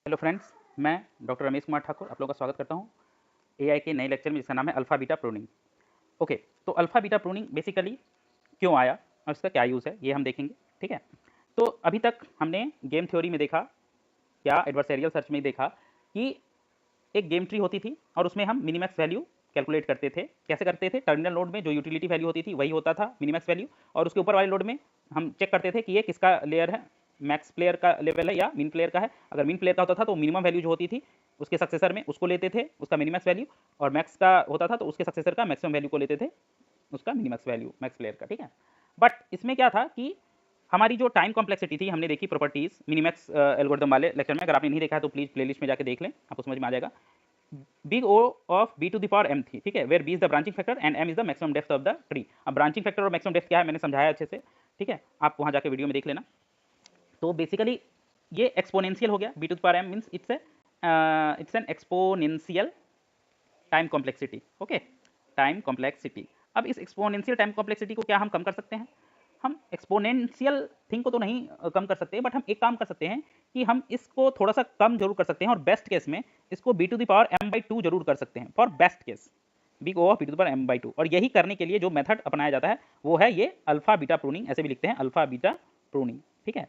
Hello friends, मैं doctor Ramesh Kumar Thakur आप लोगों का स्वागत करता हूं एआई के नए लेक्चर में जिसका नाम है अल्फ़ा बीटा प्रूनिंग। ओके, तो अल्फ़ा बीटा प्रूनिंग बेसिकली क्यों आया और इसका क्या यूज़ है ये हम देखेंगे। ठीक है, तो अभी तक हमने गेम थ्योरी में देखा या एडवर्सेरियल सर्च में देखा कि एक गेम ट्री होती थी और उसमें हम मिनिमैक्स वैल्यू कैलकुलेट करते थे। कैसे करते थे? टर्मिनल नोड में जो यूटिलिटी वैल्यू होती थी वही होता था मिनिमैक्स वैल्यू, और उसके ऊपर वाले नोड में हम चेक करते थे कि ये किसका लेयर है, मैक्स प्लेयर का लेवल है या मिन प्लेयर का है। अगर मिन प्लेयर का होता था तो मिनिमम वैल्यू जो होती थी उसके सक्सेसर में उसको लेते थे, उसका मिनिमैक्स वैल्यू, और मैक्स का होता था तो उसके सक्सेसर का मैक्सिमम वैल्यू को लेते थे, उसका मिनिमैक्स वैल्यू मैक्स प्लेयर का। ठीक है, बट इसमें क्या था कि हमारी जो टाइम कॉम्प्लेक्सिटी थी, हमने देखी प्रॉपर्टीज मिनिमैक्स एल्गोरिथम वाले लेक्चर में। अगर आपने नहीं देखा है तो प्लीज प्लेलिस्ट में जाके देख लें, आपको समझ में आ जाएगा। Big O of B to the power m थी, ठीक है, where B is the branching factor and m is the maximum depth of the tree. अब ब्रांचिंग फैक्टर और मैक्सिमम डेप्थ क्या है मैंने समझाया अच्छे से, ठीक है, आप वहां जाके वीडियो में देख लेना। तो बेसिकली ये एक्सपोनेंशियल हो गया, B to the power m means it's an exponential time complexity. Okay, time complexity. अब इस एक्सपोनेंशियल टाइम कॉम्प्लेक्सिटी को क्या हम कम कर सकते हैं? हम एक्सपोनेंशियल थिंग को तो नहीं कम कर सकते, बट हम एक काम कर सकते हैं कि हम इसको थोड़ा सा कम जरूर कर सकते हैं, और बेस्ट केस में इसको B to the power m/2 जरूर कर सकते हैं, for best case big O of B to the power m/2। और यही करने के लिए जो मेथड अपनाया जाता है वो है ये अल्फा बीटा प्रूनिंग, ऐसे भी लिखते हैं अल्फा बीटा प्रूनिंग। ठीक है,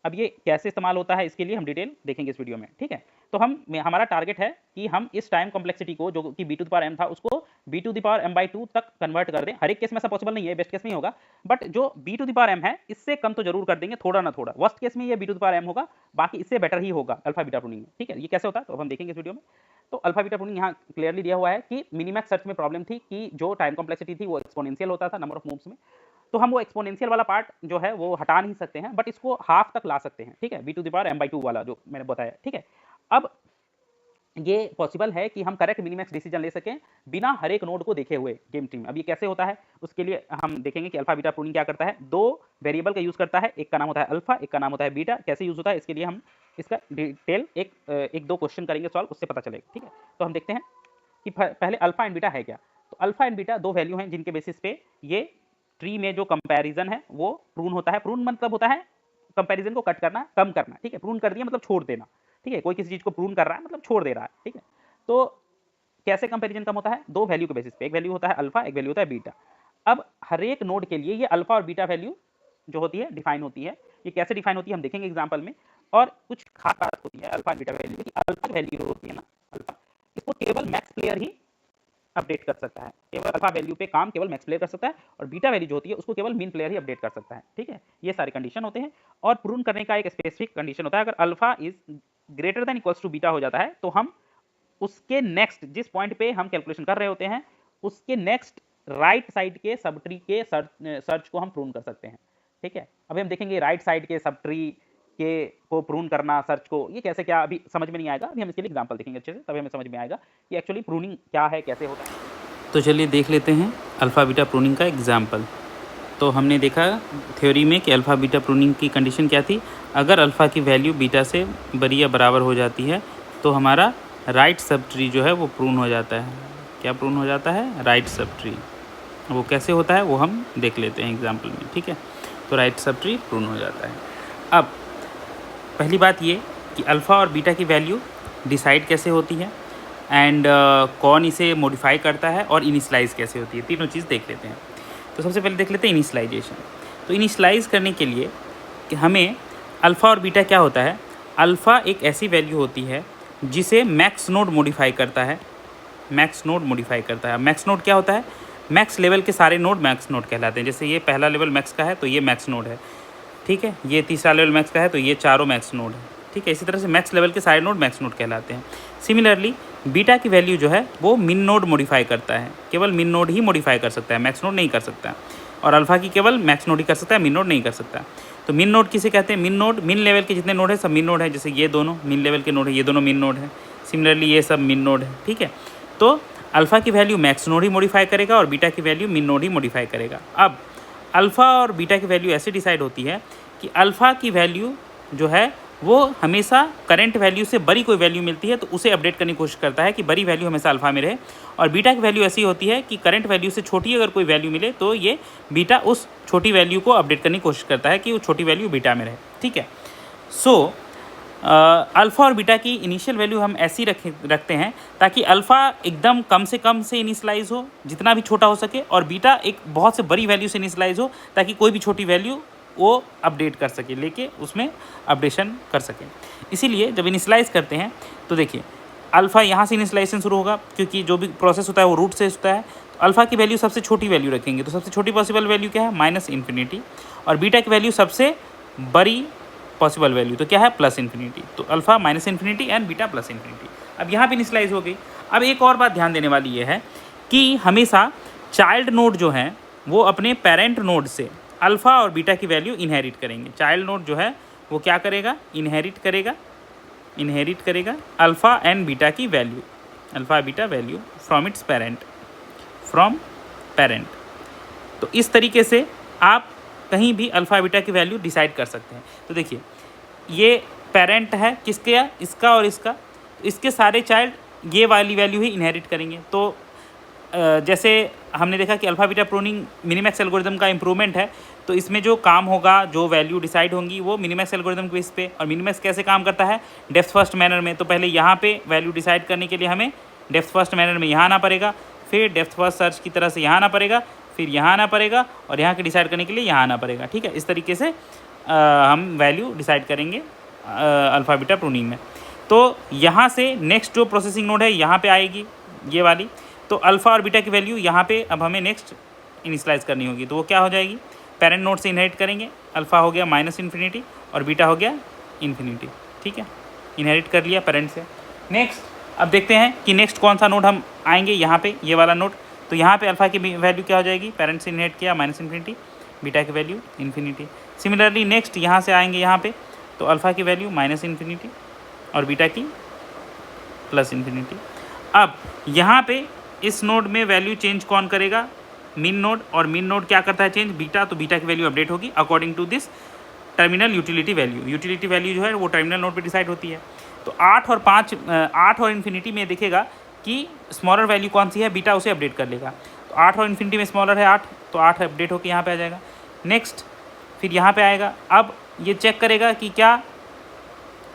अब ये कैसे इस्तेमाल होता है इसके लिए हम डिटेल देखेंगे इस वीडियो में। ठीक है, तो हमारा टारगेट है कि हम इस टाइम कॉम्प्लेक्सिटी को जो कि B to the power m था उसको B to the power m/2 तक कन्वर्ट कर दें। हर एक केस में ऐसा पॉसिबल नहीं है, बेस्ट केस में ही होगा, बट जो B to the power m है इससे कम तो जरूर कर देंगे, थोड़ा ना थोड़ा। वर्स्ट केस में ये B to the power m होगा, बाकी इससे बेटर ही होगा अल्फा बीटा प्रूनिंग में। ठीक है, ये कैसे होता है तो हम देखेंगे इस वीडियो में। तो अल्फा बीटा प्रूनिंग यहाँ क्लियरली दिया हुआ है कि मिनिमैक्स सर्च में प्रॉब्लम थी कि जो टाइम कॉम्प्लेक्सिटी थी वो एक्सपोनेंशियल होता था नंबर ऑफ मूव्स में, तो हम वो एक्सपोनेंशियल वाला पार्ट जो है वो हटा नहीं सकते हैं, बट इसको हाफ तक ला सकते हैं। ठीक है, B to the power m/2 वाला जो मैंने बताया। ठीक है, अब ये पॉसिबल है कि हम करेक्ट मिनिमैक्स डिसीजन ले सकें बिना हर एक नोड को देखे हुए गेम ट्री में। अब ये कैसे होता है उसके लिए हम देखेंगे कि अल्फा बीटा प्रूनिंग क्या करता है। दो वेरिएबल का यूज करता है, एक का नाम होता है अल्फा, एक का नाम होता है बीटा। कैसे यूज होता है इसके लिए हम इसका डिटेल एक दो क्वेश्चन करेंगे सॉल्व, उससे पता चलेगा। ठीक है, तो हम देखते हैं कि पहले अल्फा एंड बीटा है क्या। तो अल्फा एंड बीटा दो वैल्यू हैं जिनके बेसिस पे ये ट्री में जो कंपैरिजन है वो प्रून होता है। प्रून मतलब होता है कंपैरिजन को कट करना, कम करना। ठीक है, प्रून कर दिया मतलब छोड़ देना। ठीक है, कोई किसी चीज को प्रून कर रहा है मतलब छोड़ दे रहा है। ठीक है, तो कैसे कंपैरिजन कम होता है? दो वैल्यू के बेसिस पे, एक वैल्यू होता है अल्फा, एक वैल्यू होता है बीटा। अब हर एक नोड के लिए ये अल्फा और बीटा वैल्यू जो होती है डिफाइन होती है। ये कैसे डिफाइन होती है हम देखेंगे एग्जांपल में। और कुछ खास बात होती है अल्फा बीटा वैल्यू की। अल्फा वैल्यू होती है ना, अल्फा, इसको केवल मैक्स प्लेयर ही अपडेट कर सकता है। केवल अल्फा वैल्यू पे काम केवल मैक्स प्लेयर कर सकता है, और बीटा वैल्यू जो होती है उसको केवल मीन प्लेयर ही अपडेट कर सकता है। ठीक है, ये सारे कंडीशन होते हैं। और प्रून करने का एक स्पेसिफिक कंडीशन होता है, अगर alpha is greater than equals to beta हो जाता है तो हम उसके नेक्स्ट जिस पॉइंट पे हम कैलकुलेशन कर रहे होते हैं उसके नेक्स्ट राइट साइड के सब ट्री के सर्च को हम प्रून कर सकते हैं। ठीक है, अभी हम देखेंगे राइट साइड के सब ट्री के को प्रून करना, सर्च को, ये कैसे क्या अभी समझ में नहीं आएगा। अभी हम इसके लिए एग्जांपल देखेंगे अच्छे से, तभी हमें समझ में आएगा कि एक्चुअली प्रूनिंग क्या है, कैसे होता है। तो चलिए देख लेते हैं अल्फ़ा बीटा प्रूनिंग का एग्जाम्पल। तो हमने देखा थ्योरी में कि अल्फ़ा बीटा प्रूनिंग की कंडीशन क्या थी। अगर अल्फ़ा की वैल्यू बीटा से बड़ी या बराबर हो जाती है तो हमारा राइट सब ट्री जो है वो प्रून हो जाता है। क्या प्रून हो जाता है? Right sub tree. वो कैसे होता है वो हम देख लेते हैं एग्जाम्पल में। ठीक है, तो राइट सब ट्री प्रून हो जाता है। अब पहली बात ये कि अल्फ़ा और बीटा की वैल्यू डिसाइड कैसे होती है, एंड कौन इसे मॉडिफाई करता है, और इनिशलाइज कैसे होती है, तीनों चीज़ देख लेते हैं। तो सबसे पहले देख लेते हैं इनिशलाइजेशन। तो इनिशलाइज करने के लिए कि हमें अल्फ़ा और बीटा क्या होता है, अल्फ़ा एक ऐसी वैल्यू होती है जिसे मैक्स नोड मॉडिफाई करता है। मैक्स नोड मॉडिफाई करता है। मैक्स नोड क्या होता है? मैक्स लेवल के सारे नोड मैक्स नोड कहलाते हैं। जैसे ये पहला लेवल मैक्स का है तो ये मैक्स नोड है। ठीक है, ये तीसरा लेवल मैक्स का है तो ये चारों मैक्स नोड है। ठीक है, इसी तरह से मैक्स लेवल के सारे नोड मैक्स नोड कहलाते हैं। सिमिलरली बीटा की वैल्यू जो है वो मिन नोड मॉडिफाई करता है। केवल मिन नोड ही मॉडिफाई कर सकता है, मैक्स नोड नहीं कर सकता। और अल्फ़ा की केवल मैक्स नोड ही कर सकता है, मिन नोड नहीं कर सकता। तो मिन नोड किसे कहते हैं? मिन नोड, मिन लेवल के जितने नोड है सब मिन नोड है। जैसे ये दोनों मिन लेवल के नोड है, ये दोनों मिन नोड है। सिमिलरली ये सब मिन नोड है। ठीक है, तो अल्फ़ा की वैल्यू मैक्स नोड ही मॉडिफाई करेगा और बीटा की वैल्यू मिन नोड ही मॉडिफाई करेगा। अब अल्फ़ा और बीटा की वैल्यू ऐसे डिसाइड होती है कि अल्फ़ा की वैल्यू जो है वो हमेशा करंट वैल्यू से बड़ी कोई वैल्यू मिलती है तो उसे अपडेट करने की कोशिश करता है कि बड़ी वैल्यू हमेशा अल्फ़ा में रहे। और बीटा की वैल्यू ऐसी होती है कि करंट वैल्यू से छोटी अगर कोई वैल्यू मिले तो ये बीटा उस छोटी वैल्यू को अपडेट करने की कोशिश करता है कि वो छोटी वैल्यू बीटा में रहे। ठीक है, सो अल्फ़ा और बीटा की इनिशियल वैल्यू हम ऐसी रखते हैं ताकि अल्फ़ा एकदम कम से इनिशलाइज हो, जितना भी छोटा हो सके, और बीटा एक बहुत से बड़ी वैल्यू से इनिशलाइज हो ताकि कोई भी छोटी वैल्यू वो अपडेट कर सके, लेके उसमें अपडेशन कर सके। इसीलिए जब इनिशलाइज करते हैं तो देखिए अल्फ़ा यहाँ से इनिशलाइजेशन शुरू होगा, क्योंकि जो भी प्रोसेस होता है वो रूट से होता है। तो अल्फ़ा की वैल्यू सबसे छोटी वैल्यू रखेंगे, तो सबसे छोटी पॉसिबल वैल्यू क्या है, -∞, और बीटा की वैल्यू सबसे बड़ी पॉसिबल वैल्यू तो क्या है, +∞। तो अल्फ़ा -∞ एंड बीटा +∞। अब यहाँ पे इनिशलाइज हो गई। अब एक और बात ध्यान देने वाली ये है कि हमेशा चाइल्ड नोड जो है वो अपने पेरेंट नोड से अल्फ़ा और बीटा की वैल्यू इनहेरिट करेंगे। चाइल्ड नोड जो है वो क्या करेगा, इनहेरिट करेगा अल्फ़ा एंड बीटा की value, alpha beta value from its parent. तो इस तरीके से आप कहीं भी अल्फ़ा बीटा की वैल्यू डिसाइड कर सकते हैं। तो देखिए ये पेरेंट है किसके, इसका और इसका, तो इसके सारे चाइल्ड ये वाली वैल्यू ही इनहेरिट करेंगे। तो जैसे हमने देखा कि alpha beta pruning minimax algorithm का इम्प्रूवमेंट है, तो इसमें जो काम होगा, जो वैल्यू डिसाइड होंगी वो मिनिमैक्स एल्गोरिदम के बेस पे। और मिनिमैक्स कैसे काम करता है, डेप्थ फर्स्ट मैनर में। तो पहले यहाँ पे वैल्यू डिसाइड करने के लिए हमें डेप्थ फर्स्ट मैनर में यहाँ आना पड़ेगा, फिर डेप्थ फर्स्ट सर्च की तरह से यहाँ आना पड़ेगा, फिर यहाँ आना पड़ेगा, और यहाँ के डिसाइड करने के लिए यहाँ आना पड़ेगा। ठीक है, इस तरीके से हम वैल्यू डिसाइड करेंगे अल्फ़ा बीटा प्रूनिंग में। तो यहाँ से नेक्स्ट जो प्रोसेसिंग नोड है यहाँ पे आएगी ये वाली, तो अल्फ़ा और बीटा की वैल्यू यहाँ पे अब हमें नेक्स्ट इनिशलाइज करनी होगी। तो वो क्या हो जाएगी, पेरेंट नोड से इनहेरिट करेंगे, अल्फ़ा हो गया -∞ और बीटा हो गया ∞। ठीक है, इनहेरिट कर लिया पेरेंट से। नेक्स्ट अब देखते हैं कि नेक्स्ट कौन सा नोड हम आएंगे, यहाँ पे ये वाला नोड। तो यहाँ पे अल्फ़ा की वैल्यू क्या हो जाएगी, पेरेंट से इनहेरिट किया -∞, बीटा की वैल्यू ∞। सिमिलरली नेक्स्ट यहाँ से आएंगे यहाँ पे, तो अल्फ़ा की वैल्यू -∞ और बीटा की +∞। अब यहाँ पे इस नोड में वैल्यू चेंज कौन करेगा, मिन नोड। और मिन नोड क्या करता है चेंज, बीटा। तो बीटा की वैल्यू अपडेट होगी according to this terminal utility value. Utility value जो है वो टर्मिनल नोड पे डिसाइड होती है। तो 8 और इन्फिनिटी में देखेगा कि स्मॉलर वैल्यू कौन सी है, बीटा उसे अपडेट कर लेगा। तो 8 और इन्फिनिटी में स्मॉलर है 8, तो 8 अपडेट होकर यहाँ पे आ जाएगा। नेक्स्ट फिर यहाँ पे आएगा, अब ये चेक करेगा कि क्या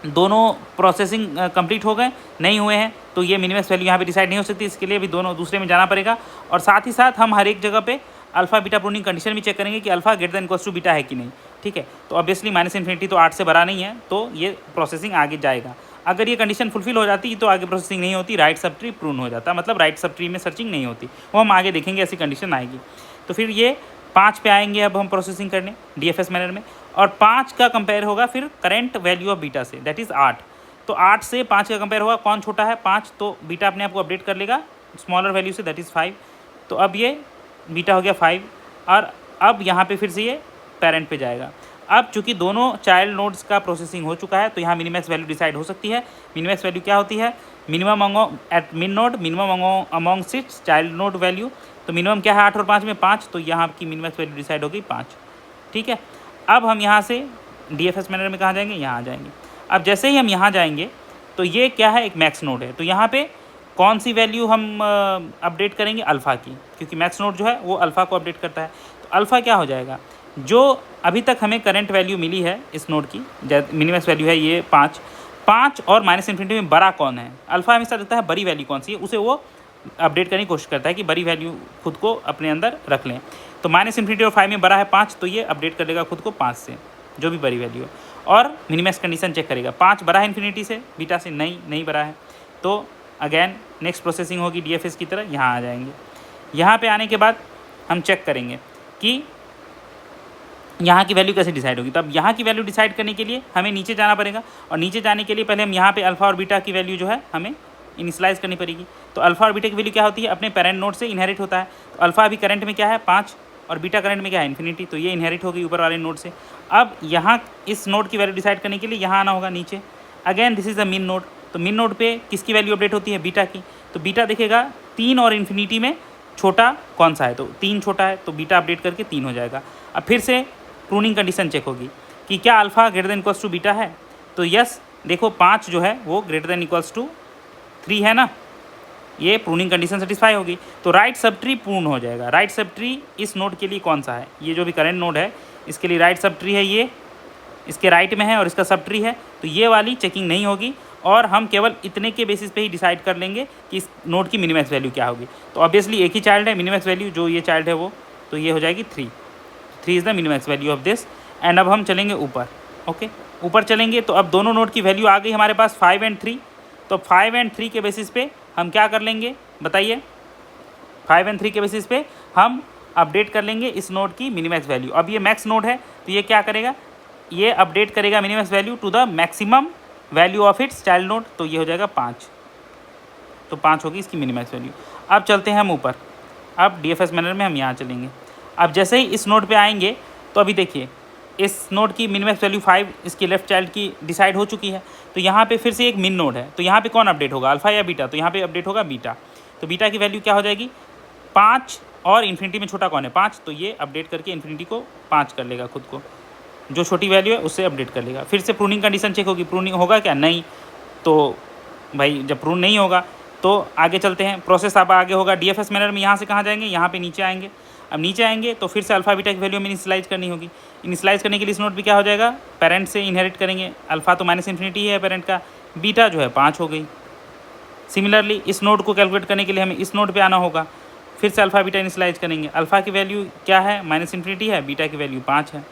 दोनों प्रोसेसिंग कंप्लीट हो गए, नहीं हुए हैं, तो ये मिनिमैक्स वैल्यू यहाँ पे डिसाइड नहीं हो सकती। इसके लिए भी दोनों दूसरे में जाना पड़ेगा। और साथ ही साथ हम हर एक जगह पे अल्फ़ा बीटा प्रूनिंग कंडीशन भी चेक करेंगे कि alpha greater than equals to beta है कि नहीं। ठीक है, तो ऑब्वियसली -∞ तो 8 से बड़ा नहीं है, तो ये प्रोसेसिंग आगे जाएगा। अगर ये कंडीशन फुलफिल हो जाती तो आगे प्रोसेसिंग नहीं होती, राइट सब ट्री प्रून हो जाता, मतलब राइट सब ट्री में सर्चिंग नहीं होती। वो हम आगे देखेंगे, ऐसी कंडीशन आएगी। तो फिर ये 5 पे आएंगे अब हम प्रोसेसिंग करने DFS मैनर में, और 5 का कंपेयर होगा फिर करेंट वैल्यू ऑफ बीटा से, दैट इज़ 8। तो 8 से 5 का कंपेयर होगा, कौन छोटा है 5, तो बीटा अपने आप को अपडेट कर लेगा स्मॉलर वैल्यू से, दैट इज़ 5। तो अब ये बीटा हो गया 5, और अब यहाँ पे फिर से ये पेरेंट पे जाएगा। अब चूंकि दोनों चाइल्ड नोड्स का प्रोसेसिंग हो चुका है, तो यहाँ मिनिमैक्स वैल्यू डिसाइड हो सकती है। मिनिमैक्स वैल्यू क्या होती है, minimum at min node, minimum among its child node value. तो मिनिमम क्या है 8 और 5 में 5, तो यहाँ की मिनिमैक्स वैल्यू डिसाइड हो गई 5। ठीक है, अब हम यहाँ से DFS मैनर में कहाँ जाएंगे, यहाँ आ जाएंगे। अब जैसे ही हम यहाँ जाएंगे तो ये क्या है, एक मैक्स नोड है। तो यहाँ पे कौन सी वैल्यू हम अपडेट करेंगे, अल्फ़ा की, क्योंकि मैक्स नोड जो है वो अल्फ़ा को अपडेट करता है। तो अल्फ़ा क्या हो जाएगा, जो अभी तक हमें करंट वैल्यू मिली है इस नोड की, मिनिमैक्स वैल्यू है ये 5 और -∞ में बड़ा कौन है, अल्फ़ा हमेशा लगता है बड़ी वैल्यू कौन सी है, उसे वो अपडेट करने की कोशिश करता है कि बड़ी वैल्यू खुद को अपने अंदर रख लें। तो -∞ और 5 में बड़ा है 5, तो ये अपडेट कर लेगा खुद को 5 से, जो भी बड़ी वैल्यू है। और मिनिमैक्स कंडीशन चेक करेगा, 5 बड़ा है इन्फिनिटी से, बीटा से नहीं बड़ा है। तो अगेन नेक्स्ट प्रोसेसिंग होगी DFS की तरह, यहाँ आ जाएंगे। यहाँ पे आने के बाद हम चेक करेंगे कि यहाँ की वैल्यू कैसे डिसाइड होगी। तो अब यहाँ की वैल्यू डिसाइड करने के लिए हमें नीचे जाना पड़ेगा, और नीचे जाने के लिए पहले हम यहाँ पे अल्फ़ा और बीटा की वैल्यू जो है हमें इनिशलाइज करनी पड़ेगी। तो अल्फ़ा और बीटा की वैल्यू क्या होती है, अपने पेरेंट नोड से इनहेरिट होता है। तो अल्फ़ा अभी करंट में क्या है 5, और बीटा करंट में क्या है इन्फिनिटी, तो ये इनहेरिट होगी ऊपर वाले नोड से। अब यहाँ इस नोड की वैल्यू डिसाइड करने के लिए यहाँ आना होगा नीचे। अगेन दिस इज़ अ मिन नोड, तो मिन नोड पे किसकी वैल्यू अपडेट होती है, बीटा की। तो बीटा देखेगा 3 और इन्फिनिटी में छोटा कौन सा है, तो 3 छोटा है, तो बीटा अपडेट करके 3 हो जाएगा। अब फिर से प्रूनिंग कंडीशन चेक होगी कि क्या alpha greater than equals to beta है। तो यस, देखो 5 जो है वो ग्रेटर देन इक्वल्स टू 3 है ना, ये प्रूनिंग कंडीशन सेटिस्फाई होगी। तो राइट सब ट्री पूर्ण हो जाएगा। राइट सब ट्री इस नोड के लिए कौन सा है, ये जो भी करेंट नोड है इसके लिए राइट सब ट्री है ये इसके राइट में है और इसका सब ट्री है, तो ये वाली चेकिंग नहीं होगी और हम केवल इतने के बेसिस पे ही डिसाइड कर लेंगे कि इस नोड की मिनिमैक्स वैल्यू क्या होगी। तो ऑब्वियसली एक ही चाइल्ड है, मिनिमैक्स वैल्यू जो ये चाइल्ड है वो, तो ये हो जाएगी 3 is the minimax value of this. And अब हम चलेंगे ऊपर। ओके, ऊपर चलेंगे तो अब दोनों नोड की वैल्यू आ गई हमारे पास 5 और 3। तो 5 और 3 के बेसिस पे हम क्या कर लेंगे बताइए, 5 और 3 के बेसिस पे हम अपडेट कर लेंगे इस नोड की मिनिमैक्स वैल्यू। अब ये मैक्स नोड है तो ये क्या करेगा, ये अपडेट करेगा minimax value to the maximum value of its child node, तो ये हो जाएगा 5। तो 5 होगी इसकी मिनिमैक्स वैल्यू। अब चलते हैं हम ऊपर। अब डीएफएस मैनर में हम यहाँ चलेंगे। अब जैसे ही इस नोड पे आएंगे तो अभी देखिए इस नोड की मिनिमैक्स वैल्यू 5 इसकी लेफ्ट चाइल्ड की डिसाइड हो चुकी है। तो यहाँ पे फिर से एक मिन नोड है, तो यहाँ पे कौन अपडेट होगा, अल्फा या बीटा? तो यहाँ पे अपडेट होगा बीटा। तो बीटा की वैल्यू क्या हो जाएगी 5 और इन्फिनिटी में छोटा कौन है 5, तो ये अपडेट करके इन्फिनिटी को 5 कर लेगा, खुद को जो छोटी वैल्यू है उससे अपडेट कर लेगा। फिर से प्रूनिंग कंडीशन चेक होगी, प्रूनिंग होगा क्या, नहीं। तो भाई जब प्रून नहीं होगा तो आगे चलते हैं, प्रोसेस अब आगे होगा डीएफएस मैनर में। यहाँ से कहाँ जाएंगे, यहाँ पे नीचे आएंगे। अब नीचे आएंगे तो फिर से अल्फा बीटा की वैल्यू में इनिशियलाइज करनी होगी। इनिशियलाइज करने के लिए इस नोड पे क्या हो जाएगा, पेरेंट से इनहेरिट करेंगे। अल्फा तो माइनस इन्फिनिटी है पेरेंट का, बीटा जो है 5 हो गई। सिमिलरली इस नोड को कैलकुलेट करने के लिए हमें इस नोड पे आना होगा, फिर से अल्फा बीटा इनिशियलाइज करेंगे। अल्फा की वैल्यू क्या है, माइनस इन्फिनिटी है, बीटा की वैल्यू 5 है,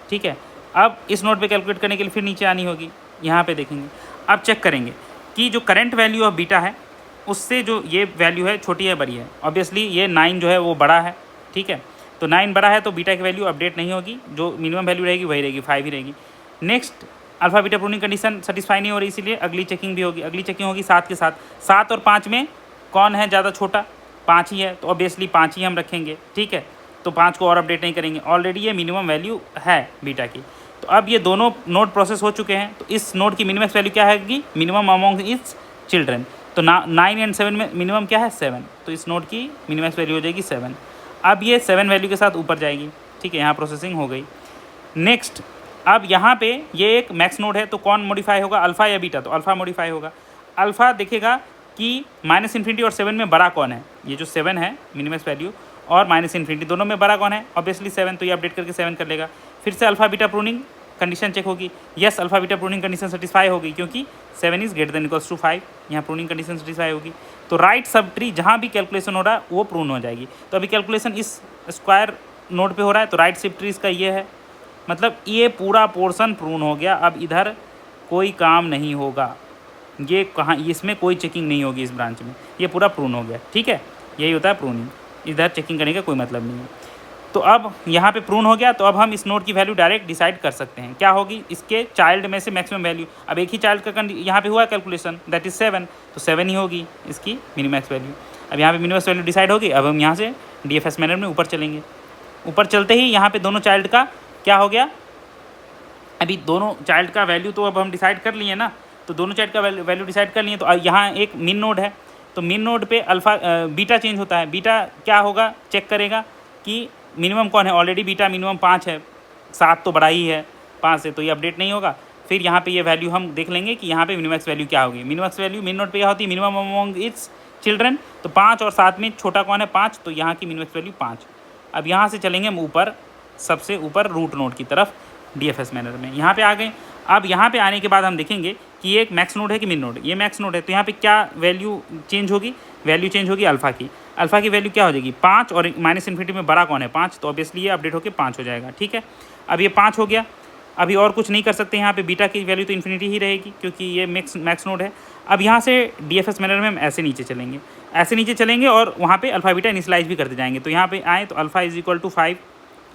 ठीक है। अब इस नोड पे कैलकुलेट करने के लिए फिर नीचे आनी होगी, यहाँ पे देखेंगे। अब चेक करेंगे कि जो करंट वैल्यू ऑफ बीटा है उससे जो ये वैल्यू है छोटी है बड़ी है। ऑब्वियसली ये 9 जो है वो बड़ा है, ठीक है। तो 9 बड़ा है तो बीटा की वैल्यू अपडेट नहीं होगी, जो मिनिमम वैल्यू रहेगी वही रहेगी, 5 ही रहेगी। Next alpha beta pruning condition satisfy नहीं हो रही, इसीलिए अगली चेकिंग भी होगी। अगली चेकिंग होगी 7 के साथ। 7 और 5 में कौन है ज़्यादा छोटा, 5 ही है, तो ऑब्वियसली 5 ही हम रखेंगे, ठीक है। तो 5 को और अपडेट नहीं करेंगे, ऑलरेडी ये मिनिमम वैल्यू है बीटा की। तो अब ये दोनों नोड प्रोसेस हो चुके हैं, तो इस नोड की मिनिमम वैल्यू क्या है, मिनिमम अमॉन्ग इट्स चिल्ड्रन। तो 9 एंड 7 में मिनिमम क्या है 7, तो इस नोड की मिनिमम वैल्यू हो जाएगी 7। अब ये 7 वैल्यू के साथ ऊपर जाएगी, ठीक है। यहाँ प्रोसेसिंग हो गई। नेक्स्ट अब यहाँ पे ये एक मैक्स नोड है, तो कौन मॉडिफाई होगा, अल्फा या बीटा? तो अल्फा मॉडिफाई होगा। अल्फा देखेगा कि माइनस इन्फिनिटी और 7 में बड़ा कौन है, ये जो 7 है मिनिमम वैल्यू और माइनस इन्फिनिटी दोनों में बड़ा कौन है, ऑब्वियसली 7, तो ये अपडेट करके 7 कर लेगा। फिर से alpha beta pruning condition check होगी, yes alpha beta pruning condition satisfy होगी क्योंकि 7 is greater than equals to 5, यहाँ प्रूनिंग कंडीशन सेटिस्फाई होगी। तो राइट सब ट्री जहाँ भी कैलकुलेशन हो रहा है वो प्रून हो जाएगी। तो अभी कैलकुलेशन इस स्क्वायर नोड पे हो रहा है, तो राइट सब ट्री इसका ये है, मतलब ये पूरा पोर्शन प्रून हो गया। अब इधर कोई काम नहीं होगा, ये कहाँ, इसमें कोई चेकिंग नहीं होगी इस ब्रांच में, ये पूरा प्रून हो गया, ठीक है। यही होता है प्रूनिंग, इधर चेकिंग करने का कोई मतलब नहीं है। तो अब यहाँ पे प्रून हो गया, तो अब हम इस नोड की वैल्यू डायरेक्ट डिसाइड कर सकते हैं, क्या होगी, इसके चाइल्ड में से मैक्सिमम वैल्यू। अब एक ही चाइल्ड का यहाँ पे हुआ कैलकुलेशन, दैट इज 7, तो 7 ही होगी इसकी मिनिमैक्स वैल्यू। अब यहाँ पे मिनिमैक्स वैल्यू डिसाइड होगी। अब हम यहाँ से डीएफएस मैनर में ऊपर चलेंगे। ऊपर चलते ही यहाँ पे दोनों चाइल्ड का क्या हो गया, अभी दोनों चाइल्ड का वैल्यू तो अब हम डिसाइड कर लिए ना, तो दोनों चाइल्ड का वैल्यू डिसाइड कर लिए। तो यहाँ एक मिन नोड है, तो मिन नोड पे अल्फा बीटा चेंज होता है। बीटा क्या होगा, चेक करेगा कि मिनिमम कौन है, ऑलरेडी बीटा मिनिमम 5 है, 7 तो बड़ा ही है 5 से, तो ये अपडेट नहीं होगा। फिर यहाँ पे ये वैल्यू हम देख लेंगे कि यहाँ पे मिनिमैक्स वैल्यू क्या होगी। मिनिमैक्स वैल्यू मिन नोड पे क्या होती है, मिनिमम अमॉन्ग इट्स चिल्ड्रन, तो 5 और 7 में छोटा कौन है 5, तो यहाँ की मिनिमैक्स वैल्यू 5। अब यहाँ से चलेंगे हम ऊपर, सबसे ऊपर रूट नोड की तरफ डीएफएस मैनर में। यहाँ पे आ गए। अब यहाँ पे आने के बाद हम देखेंगे कि ये एक मैक्स नोड है कि मिन नोड, ये मैक्स नोड है, तो यहाँ पे क्या वैल्यू चेंज होगी, वैल्यू चेंज होगी अल्फा की। अल्फा की वैल्यू क्या हो जाएगी 5, और माइनस इन्फिनिटी में बड़ा कौन है 5, तो ऑब्वियसली ये अपडेट होकर 5 हो जाएगा, ठीक है। अब ये 5 हो गया, अभी और कुछ नहीं कर सकते यहाँ पे, बीटा की वैल्यू तो इन्फिनिटी ही रहेगी क्योंकि ये मैक्स नोड है। अब यहाँ से डीएफएस मैनर में हम ऐसे नीचे चलेंगे, ऐसे नीचे चलेंगे और वहाँ पे अल्फा बीटा इनिशियलाइज भी करते जाएंगे। तो यहाँ पे आए तो अल्फा इज इक्वल टू 5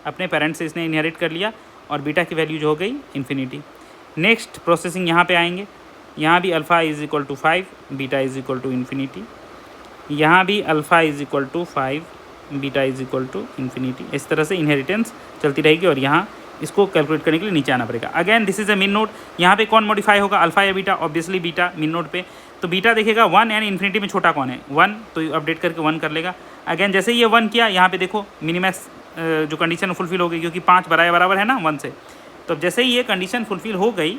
अपने पेरेंट्स से इसने इनहेरिट कर लिया, और बीटा की वैल्यू जो हो गई इन्फिनिटी। नेक्स्ट प्रोसेसिंग यहाँ पे आएंगे, यहाँ भी alpha is equal to 5, beta is equal to infinity, यहाँ भी alpha is equal to 5, beta is equal to infinity. इस तरह से इनहेरिटेंस चलती रहेगी और यहाँ इसको कैलकुलेट करने के लिए नीचे आना पड़ेगा। अगेन दिस इज़ अ मिन नोड, यहाँ पे कौन मॉडिफाई होगा, अल्फ़ा या बीटा, ऑब्वियसली बीटा मिन नोड पे। तो बीटा देखेगा 1 एंड इन्फिनिटी में छोटा कौन है 1, तो अपडेट करके 1 कर लेगा। अगेन जैसे ही ये 1 किया, यहाँ पे देखो मिनिमैक्स जो कंडीशन फुलफिल हो गई क्योंकि 5 बराबर है ना 1 से। तो जैसे ही ये कंडीशन फुलफिल हो गई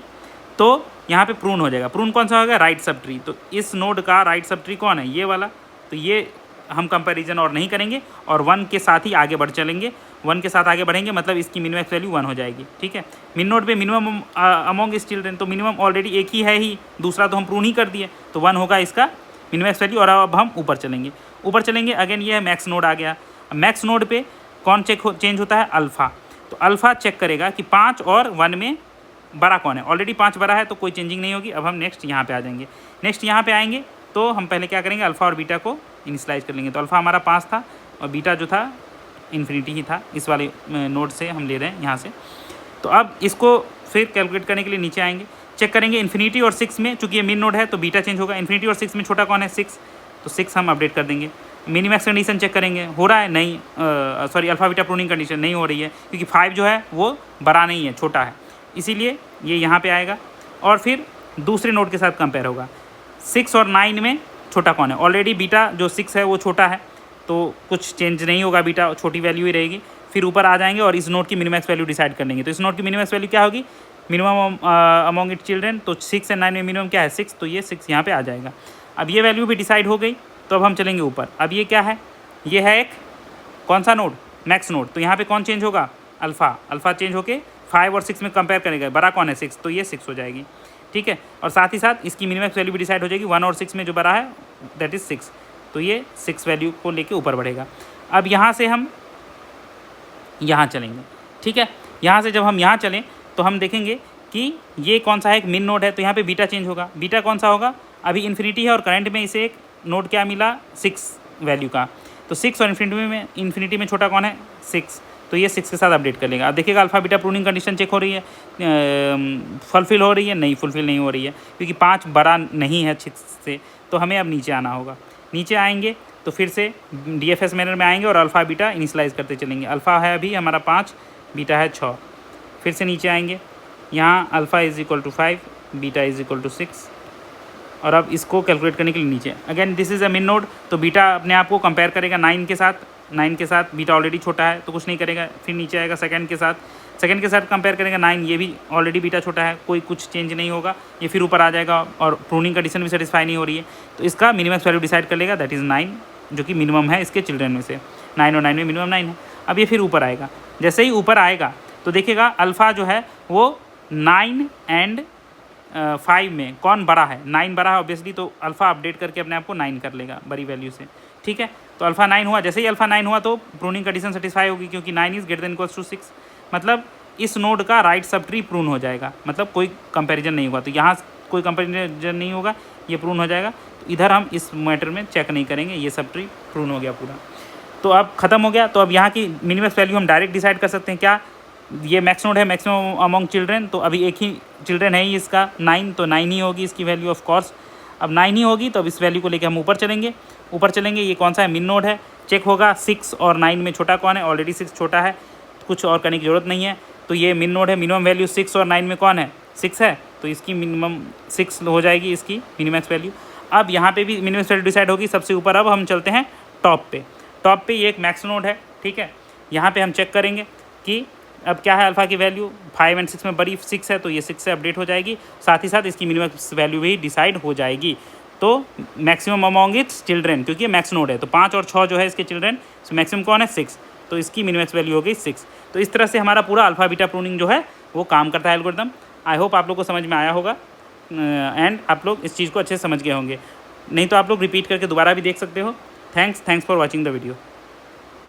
तो यहाँ पे प्रून हो जाएगा। प्रून कौन सा होगा, राइट सब ट्री। तो इस नोड का राइट सब ट्री कौन है, ये वाला। तो ये हम कंपैरिजन और नहीं करेंगे और 1 के साथ ही आगे बढ़ चलेंगे 1 के साथ आगे बढ़ेंगे, मतलब इसकी मिनिमैक्स वैल्यू 1 हो जाएगी। ठीक है, मिन नोड पे मिनिमम अमोंग इस चिल्ड्रेन, तो मिनिमम ऑलरेडी एक ही है ही, दूसरा तो हम प्रूव नहीं कर दिए, तो 1 होगा इसका मिनिमैक्स वैल्यू। और अब हम ऊपर चलेंगे, अगेन ये है मैक्स नोड आ गया। अब मैक्स नोड पे कौन चेंज होता है? अल्फ़ा। तो अल्फ़ा चेक करेगा कि 5 और 1 में बड़ा कौन है। ऑलरेडी 5 बड़ा है तो कोई चेंजिंग नहीं होगी। अब हम नेक्स्ट यहाँ पे आ जाएंगे। नेक्स्ट यहाँ पे आएंगे तो हम पहले क्या करेंगे, अल्फ़ा और बीटा को इनिशियलाइज कर लेंगे। तो अल्फ़ा हमारा 5 था और बीटा जो था इन्फिनिटी ही था, इस वाले नोड से हम ले रहे हैं यहाँ से। तो अब इसको फिर कैलकुलेट करने के लिए नीचे आएंगे, चेक करेंगे इन्फिनिटी और 6 में, चूँकि ये मिन नोड है तो बीटा चेंज होगा। इन्फिनिटी और 6 में छोटा कौन है? 6, तो 6 हम अपडेट कर देंगे। मिनिमैक्स कंडीशन चेक करेंगे, हो रहा है? नहीं, sorry, alpha beta pruning condition नहीं हो रही है, क्योंकि 5 जो है वो बड़ा नहीं है, छोटा है, इसीलिए ये यहाँ पे आएगा। और फिर दूसरे नोड के साथ कंपेयर होगा, 6 और 9 में छोटा कौन है? ऑलरेडी बीटा जो 6 है वो छोटा है, तो कुछ चेंज नहीं होगा, बीटा छोटी वैल्यू ही रहेगी। फिर ऊपर आ जाएंगे और इस नोड की मिनिमैक्स वैल्यू डिसाइड कर लेंगे। तो इस नोड की मिनिमैक्स वैल्यू क्या होगी? मिनिमम अमॉन्ग इट चिल्ड्रेन, तो 6 एंड 9 में मिनिमम क्या है? 6, तो ये 6 यहाँ पे आ जाएगा। अब ये वैल्यू भी डिसाइड हो गई, तो अब हम चलेंगे ऊपर। अब ये क्या है? ये है एक कौन सा नोड? Max node. तो यहाँ पे कौन चेंज होगा? अल्फ़ा। अल्फ़ा चेंज होके 5 और 6 में कंपेयर करेगा, बड़ा कौन है? 6, तो ये 6 हो जाएगी। ठीक है, और साथ ही साथ इसकी मिनिमैक्स वैल्यू भी डिसाइड हो जाएगी। 1 और 6 में जो बड़ा है दैट इज़ 6, तो ये 6 वैल्यू को लेके ऊपर बढ़ेगा। अब यहाँ से हम यहाँ चलेंगे। ठीक है, यहाँ से जब हम यहाँ चलें तो हम देखेंगे कि ये कौन सा है? एक मिन नोड है, तो यहाँ पे बीटा चेंज होगा। बीटा कौन सा होगा? अभी इन्फिनिटी है और करंट में इसे एक नोड क्या मिला? 6 वैल्यू का, तो 6 और इन्फिनिटी में छोटा कौन है? 6, तो ये 6 के साथ अपडेट कर लेगा। अब देखिएगा alpha beta pruning condition check हो रही है, फुलफिल हो रही है? नहीं, फुलफिल नहीं हो रही है, क्योंकि 5 बड़ा नहीं है 6 से। तो हमें अब नीचे आना होगा। नीचे आएंगे तो फिर से DFS मैनर में आएंगे और अल्फ़ा बीटा इनिशियलाइज़ करते चलेंगे। अल्फ़ा है अभी हमारा 5, बीटा है 6। फिर से नीचे आएंगे, यहाँ alpha is equal to 5, beta is equal to 6। और अब इसको कैलकुलेट करने के लिए नीचे अगेन दिस इज़ अ मिन नोड, तो बीटा अपने आप को कंपेयर करेगा 9 के साथ। 9 के साथ बीटा ऑलरेडी छोटा है तो कुछ नहीं करेगा। फिर नीचे आएगा सेकंड के साथ कंपेयर करेगा 9, ये भी ऑलरेडी बीटा छोटा है, कोई कुछ चेंज नहीं होगा। ये फिर ऊपर आ जाएगा और प्रूनिंग कंडीशन भी सेटिस्फाई नहीं हो रही है, तो इसका मिनिमम वैल्यू डिसाइड कर लेगा, दैट इज़ 9, जो कि मिनिमम है इसके चिल्ड्रन में से। 9 और 9 में मिनिमम 9 है। अब ये फिर ऊपर आएगा, जैसे ही ऊपर आएगा तो देखिएगा अल्फ़ा जो है वो 9 एंड 5 में कौन बड़ा है? 9 बड़ा है ऑब्वियसली, तो अल्फ़ा अपडेट करके अपने आप को 9 कर लेगा बड़ी वैल्यू से। ठीक है, तो अल्फ़ा 9 हुआ। जैसे ही अल्फ़ा 9 हुआ तो प्रूनिंग कंडीशन सेटिस्फाई होगी, क्योंकि 9 is greater than equals to 6, मतलब इस नोड का राइट सब ट्री प्रून हो जाएगा, मतलब कोई कंपैरिजन नहीं होगा। तो यहाँ कोई कंपैरिजन नहीं होगा, ये प्रून हो जाएगा। तो इधर हम इस मैटर में चेक नहीं करेंगे, ये सब ट्री प्रून हो गया पूरा। तो अब ख़त्म हो गया। तो अब यहाँ की मिनिमम वैल्यू हम डायरेक्ट डिसाइड कर सकते हैं। क्या? ये मैक्स नोड है, मैक्सिमम अमॉन्ग चिल्ड्रेन, तो अभी एक ही चिल्ड्रेन है ही इसका 9, तो 9 ही होगी इसकी वैल्यू ऑफ कोर्स। अब 9 ही होगी, तो अब इस वैल्यू को लेकर हम ऊपर चलेंगे। ये कौन सा है? मिन नोड है, चेक होगा 6 और 9 में छोटा कौन है? ऑलरेडी 6 छोटा है, कुछ और करने की ज़रूरत नहीं है। तो ये मिन नोड है, मिनिमम वैल्यू 6 और 9 में कौन है? 6 है, तो इसकी मिनिमम 6 हो जाएगी इसकी मिनिमैक्स वैल्यू। अब यहाँ पे भी मिनिमम वैल्यू डिसाइड होगी सबसे ऊपर। अब हम चलते हैं टॉप पे ये एक मैक्स नोड है। ठीक है, यहाँ पे हम चेक करेंगे कि अब क्या है अल्फ़ा की वैल्यू 5 और 6 में बड़ी 6 है, तो ये 6 से अपडेट हो जाएगी। साथ ही साथ इसकी मिनिमम वैल्यू भी डिसाइड हो जाएगी। तो मैक्सिमम अमॉन्ग इट्स चिल्ड्रेन, क्योंकि ये मैक्स नोड है, तो 5 और 6 जो है इसके चिल्ड्रेन, तो मैक्सिमम कौन है? 6, तो इसकी मिनिमम वैल्यू हो गई 6। तो इस तरह से हमारा पूरा अल्फ़ा बीटा प्रूनिंग जो है वो काम करता है एल्गोरिथम। आई होप आप लोग को समझ में आया होगा एंड आप लोग इस चीज़ को अच्छे से समझ गए होंगे। नहीं तो आप लोग रिपीट करके दोबारा भी देख सकते हो। Thanks for watching the video.